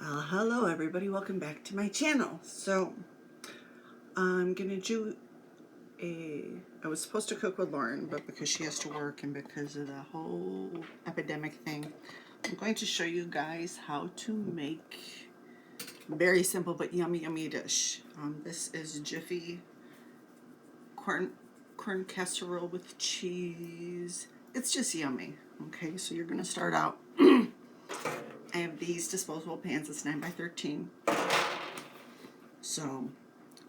Hello everybody, welcome back to my channel. So I'm gonna do I was supposed to cook with Lauren, but because she has to work and because of the whole epidemic thing, I'm going to show you guys how to make a very simple but yummy dish. This is Jiffy corn casserole with cheese. It's just yummy. Okay, so you're gonna start out. I have these disposable pans. It's 9 by 13. So,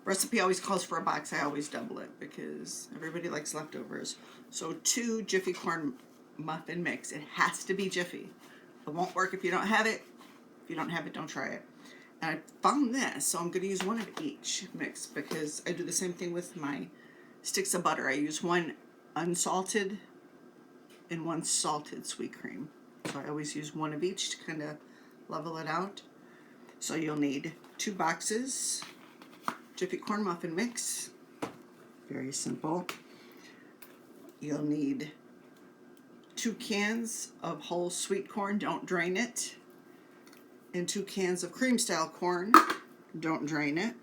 recipe always calls for a box. I always double it because everybody likes leftovers. So 2 Jiffy corn muffin mix. It has to be Jiffy. It won't work if you don't have it. If you don't have it, don't try it. And I found this, so I'm going to use one of each mix because I do the same thing with my sticks of butter. I use one unsalted and one salted sweet cream. So I always use one of each to kind of level it out. So you'll need 2 boxes Jiffy corn muffin mix. Very simple. You'll need 2 cans of whole sweet corn, don't drain it, and 2 cans of cream style corn, don't drain it.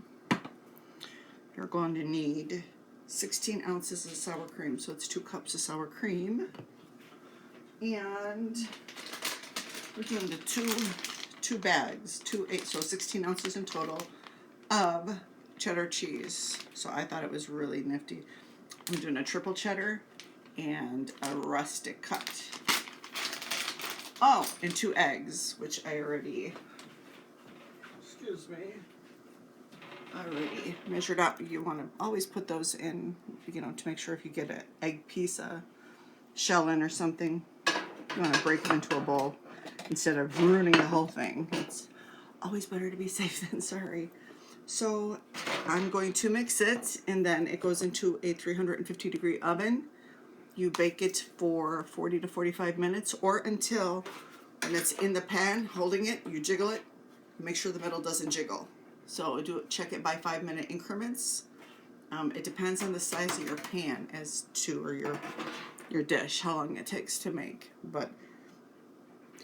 You're going to need 16 ounces of sour cream, so it's 2 cups of sour cream. And we're doing the two bags, 8, so 16 ounces in total of cheddar cheese. So I thought it was really nifty. I'm doing a triple cheddar and a rustic cut. Oh, and 2 eggs, which I already, already measured up. You want to always put those in, to make sure if you get an egg piece, a shell in or something, you want to break it into a bowl instead of ruining the whole thing. It's always better to be safe than sorry. So I'm going to mix it, and then it goes into a 350-degree oven. You bake it for 40 to 45 minutes, or until when it's in the pan, holding it, you jiggle it, make sure the middle doesn't jiggle. So check it by 5-minute increments. It depends on the size of your pan as to, or your dish, how long it takes to make, but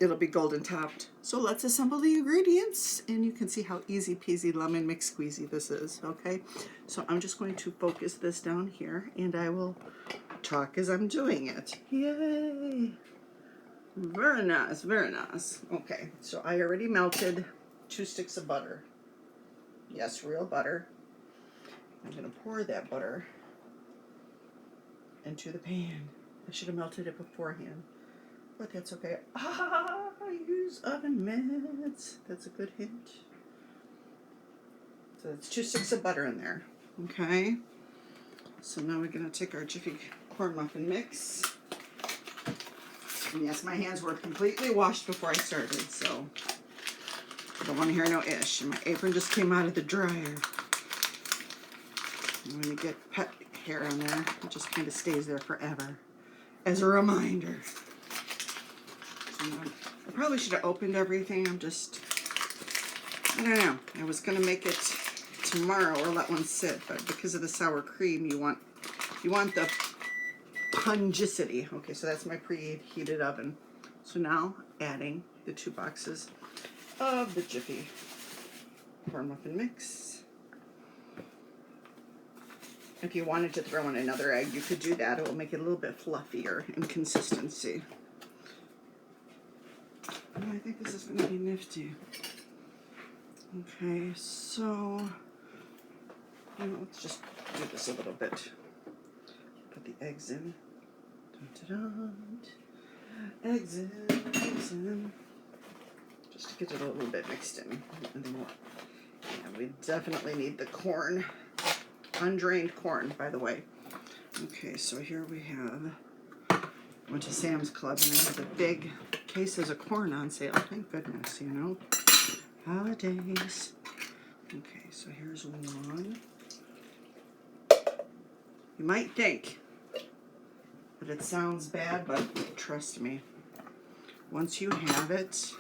it'll be golden topped. So let's assemble the ingredients, and you can see how easy peasy lemon mix squeezy this is. Okay, so I'm just going to focus this down here, and I will talk as I'm doing it. Yay! Very nice, very nice. Okay, so I already melted 2 sticks of butter. Yes, real butter. I'm gonna pour that butter into the pan. I should have melted it beforehand, but that's okay. I use oven mitts. That's a good hint. So that's 2 sticks of butter in there. Okay. So now we're gonna take our Jiffy corn muffin mix. And yes, my hands were completely washed before I started, so I don't want to hear no ish. And my apron just came out of the dryer. I'm gonna get pet hair on there. It just kind of stays there forever as a reminder. So I probably should have opened everything. I don't know. I was gonna make it tomorrow or let one sit, but because of the sour cream, you want the pungicity. Okay, so that's my preheated oven. So now adding the 2 boxes of the Jiffy corn muffin mix. If you wanted to throw in another egg, you could do that. It will make it a little bit fluffier in consistency. And I think this is going to be nifty. Okay, so let's just do this a little bit. Put the eggs in. Dun, dun, dun. Eggs in. Just to get it a little bit mixed in. And then we definitely need the corn. Undrained corn, by the way. Okay, so here we have, went to Sam's Club and they have the big cases of corn on sale. Thank goodness, holidays. Okay, so here's one. You might think that it sounds bad, but trust me, once you have it,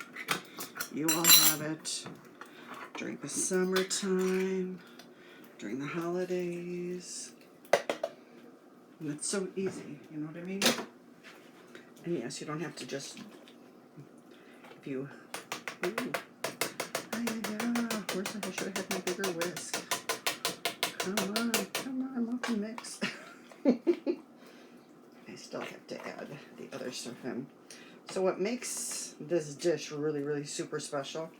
you will have it during the summertime, during the holidays, and it's so easy, you know what I mean? And yes, you don't have to just, if you, ooh, I I should have had my bigger whisk. Come on, muffin mix. I still have to add the other stuff in. So what makes this dish really, really super special,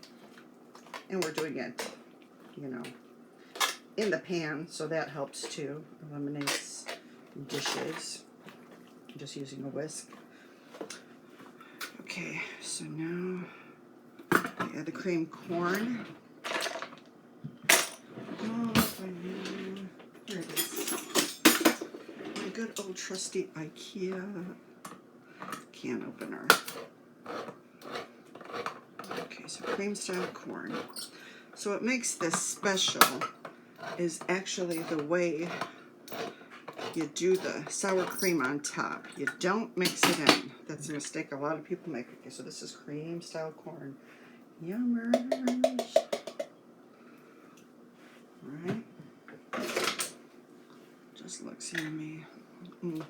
and we're doing it, you know, in the pan, so that helps too. Eliminates dishes. I'm just using a whisk. Okay, so now I add the cream corn. Oh, if I knew. Here it is. My good old trusty IKEA can opener. Okay, so cream style corn. So what makes this special is actually the way you do the sour cream on top. You don't mix it in. That's a mistake a lot of people make. Okay, so this is cream style corn. Yummers. Alright. Just looks yummy. And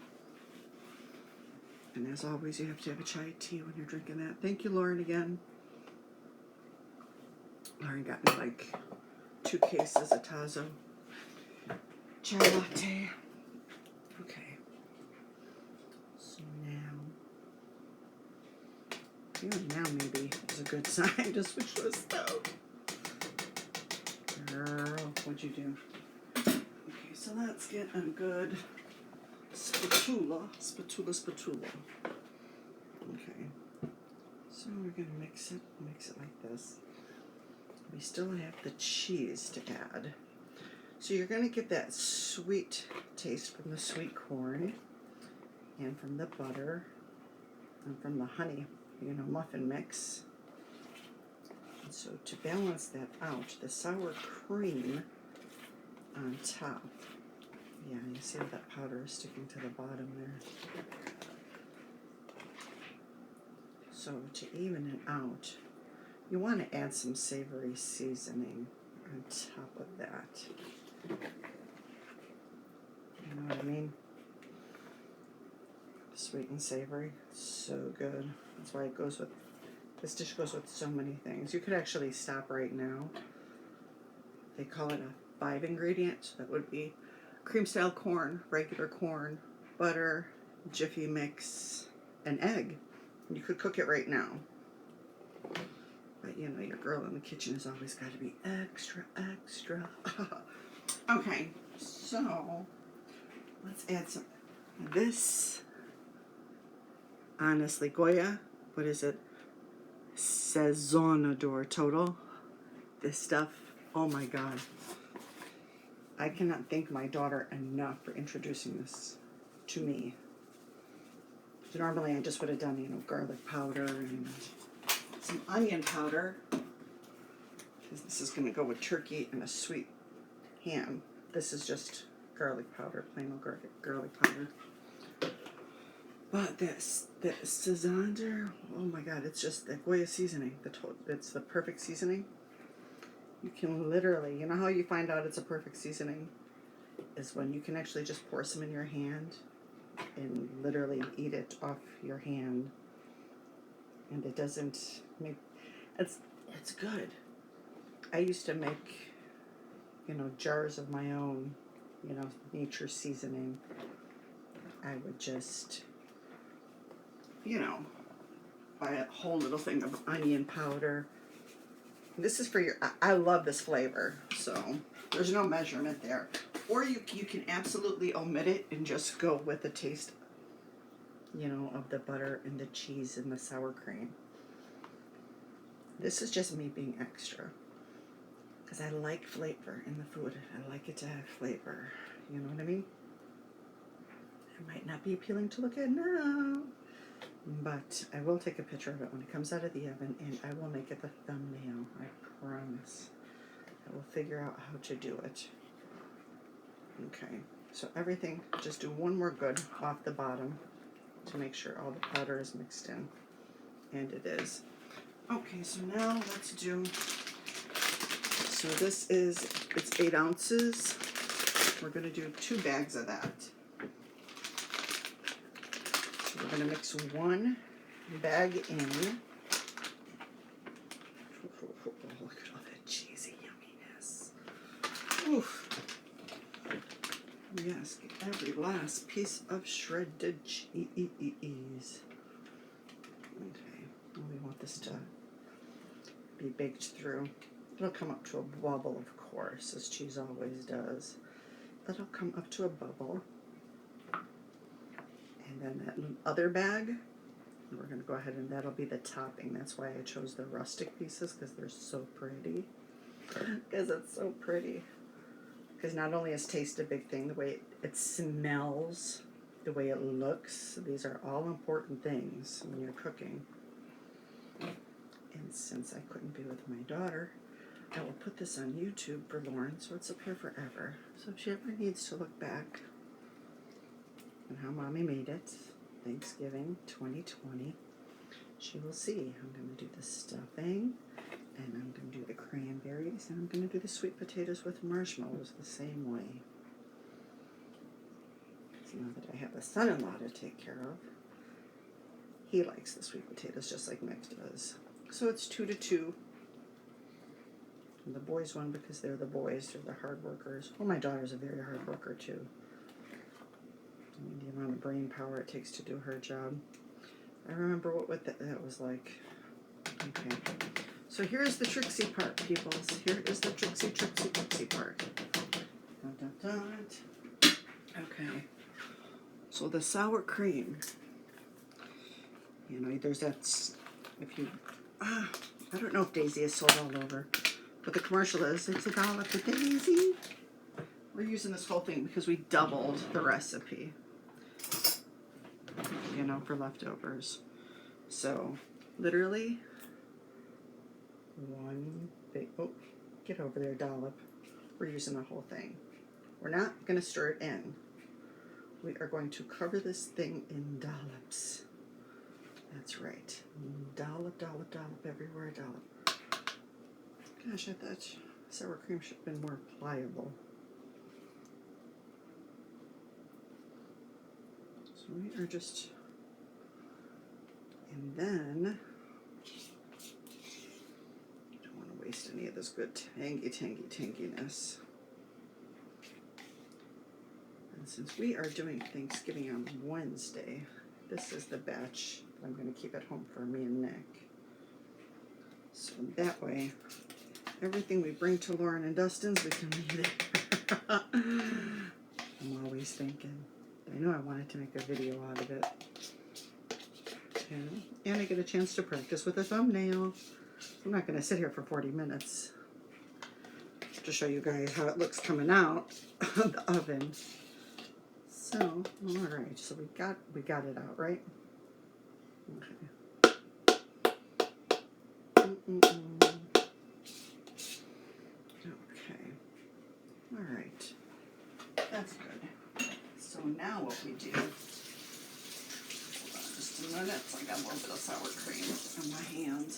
as always, you have to have a chai tea when you're drinking that. Thank you, Lauren, again. Lauren got me like 2 cases of Tazo chai latte. Okay. So now maybe is a good sign to switch to a stove. Girl, what'd you do? Okay, so let's get a good spatula. Okay. So we're gonna mix it like this. We still have the cheese to add. So you're gonna get that sweet taste from the sweet corn and from the butter and from the honey, muffin mix. And so to balance that out, the sour cream on top. Yeah, you see how that powder is sticking to the bottom there. So to even it out, you want to add some savory seasoning on top of that. You know what I mean? Sweet and savory, so good. That's why it goes with, this dish goes with so many things. You could actually stop right now. They call it a 5 ingredient, so that would be cream style corn, regular corn, butter, Jiffy mix, and egg. You could cook it right now. But you know, your girl in the kitchen has always got to be extra. Okay, so let's add some. This, honestly, Goya, what is it? Saisonador total. This stuff, oh my God. I cannot thank my daughter enough for introducing this to me. So normally I just would have done, garlic powder and some onion powder, because this is going to go with turkey and a sweet ham. This is just garlic powder, plain old garlic powder. But this Saisonador, oh my God, it's just the Goya seasoning. It's the perfect seasoning. You can literally, you know how you find out it's a perfect seasoning? Is when you can actually just pour some in your hand and literally eat it off your hand. And it doesn't make, it's good. I used to make, jars of my own, nature seasoning. I would just, buy a whole little thing of onion powder. This is for your, I love this flavor, so there's no measurement there. Or you can absolutely omit it and just go with the taste, of the butter and the cheese and the sour cream. This is just me being extra, because I like flavor in the food. I like it to have flavor. You know what I mean? It might not be appealing to look at now, but I will take a picture of it when it comes out of the oven, and I will make it the thumbnail. I promise. I will figure out how to do it. Okay, so everything, just do one more good off the bottom to make sure all the powder is mixed in. And it is. Okay, so now let's do, so this is, it's 8 ounces. We're going to do 2 bags of that. So we're going to mix 1 bag in. Oh, look at all that cheesy, yummy. last piece of shredded cheese. Okay, well, we want this to be baked through. It'll come up to a bubble, of course, as cheese always does. That'll come up to a bubble. And then that other bag, we're going to go ahead and that'll be the topping. That's why I chose the rustic pieces, because they're so pretty. Because it's so pretty. Because not only is taste a big thing, the way it smells, the way it looks, these are all important things when you're cooking. And since I couldn't be with my daughter, I will put this on YouTube for Lauren, so it's up here forever. So if she ever needs to look back on how Mommy made it, Thanksgiving 2020, she will see. I'm going to do the stuffing, and I'm going to do the cranberries, and I'm going to do the sweet potatoes with marshmallows the same way. So now that I have a son-in-law to take care of, he likes the sweet potatoes just like Mick does. So it's 2 to 2. And the boys won because they're the boys, they're the hard workers. Well, my daughter's a very hard worker too. I mean, the amount of brain power it takes to do her job. I remember what that was like. Okay. So here's the tricksy part, peoples. Here is the tricksy part. Dun, dun, dun. Okay. So the sour cream. You know, there's that, if you, I don't know if Daisy is sold all over. But the commercial is, it's $1 for Daisy. We're using this whole thing because we doubled the recipe, you know, for leftovers. So, literally, one big, oh, get over there, dollop. We're using the whole thing. We're not going to stir it in. We are going to cover this thing in dollops. That's right. Dollop, dollop, dollop, everywhere, dollop. Gosh, I thought sour cream should have been more pliable. So we are just, and then, I don't want to waste any of this good tanginess. And since we are doing Thanksgiving on Wednesday, this is the batch that I'm going to keep at home for me and Nick. So that way, everything we bring to Lauren and Dustin's, we can leave it. I'm always thinking. I know I wanted to make a video out of it. And I get a chance to practice with a thumbnail. I'm not going to sit here for 40 minutes to show you guys how it looks coming out of the oven. So, all right. So we got it out, right? Okay. Okay. All right. That's good. So now what we do, hold on just a minute, so I got a little bit of sour cream on my hand.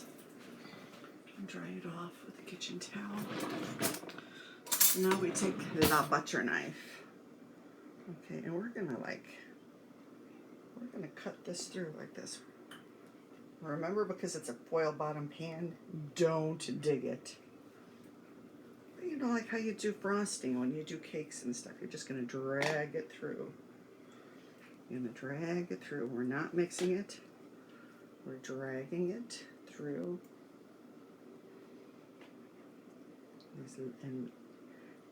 Dry it off with a kitchen towel. So now we take the butter knife. Okay, and we're gonna cut this through like this. Remember, because it's a foil bottom pan, don't dig it. But you know, like how you do frosting when you do cakes and stuff, you're just gonna drag it through. You're gonna drag it through. We're not mixing it. We're dragging it through.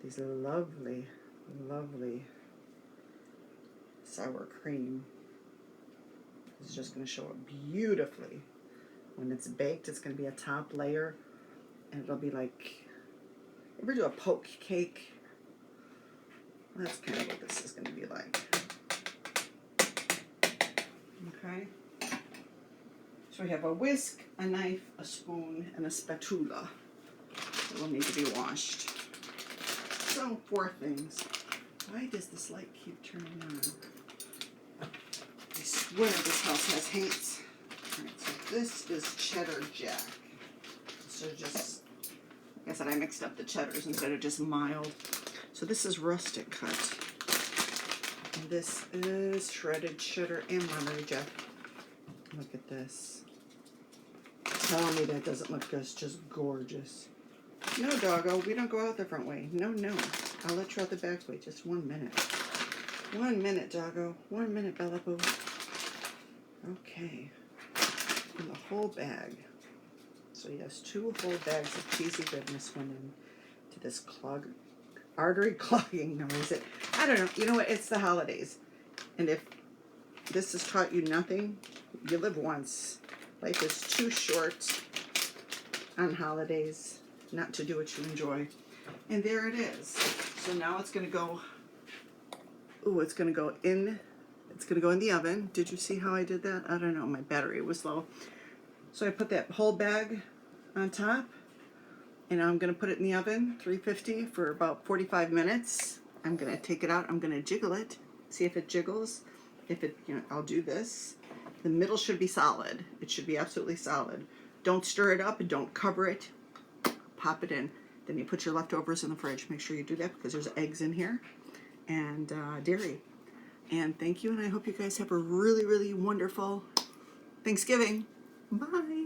These lovely, lovely sour cream is just going to show up beautifully. When it's baked, it's going to be a top layer, and it'll be like, ever do a poke cake? Well, that's kind of what this is going to be like. Okay. So we have a whisk, a knife, a spoon, and a spatula that will need to be washed. So 4 things. Why does this light keep turning on? I swear this house has hates. Alright, so this is cheddar jack. So just, like I said, I mixed up the cheddars instead of just mild. So this is rustic cut. And this is shredded cheddar and Monterey Jack. Look at this. Tell me that doesn't look just gorgeous. No, doggo, we don't go out the front way. No, no. I'll let you out the back way. Just 1 minute. 1 minute, doggo. 1 minute, Bella Boo. Okay. And the whole bag. So yes, 2 whole bags of cheesy goodness went into this artery clogging, no, is it? I don't know. You know what? It's the holidays. And if this has taught you nothing, you live once. Life is too short on holidays not to do what you enjoy. And there it is. So now it's going to go, it's going to go in the oven. Did you see how I did that? I don't know, my battery was low. So I put that whole bag on top, and I'm going to put it in the oven, 350, for about 45 minutes. I'm going to take it out. I'm going to jiggle it, see if it jiggles. If it, I'll do this. The middle should be solid. It should be absolutely solid. Don't stir it up and don't cover it. Pop it in. Then you put your leftovers in the fridge. Make sure you do that because there's eggs in here and dairy. And thank you, and I hope you guys have a really, really wonderful Thanksgiving. Bye.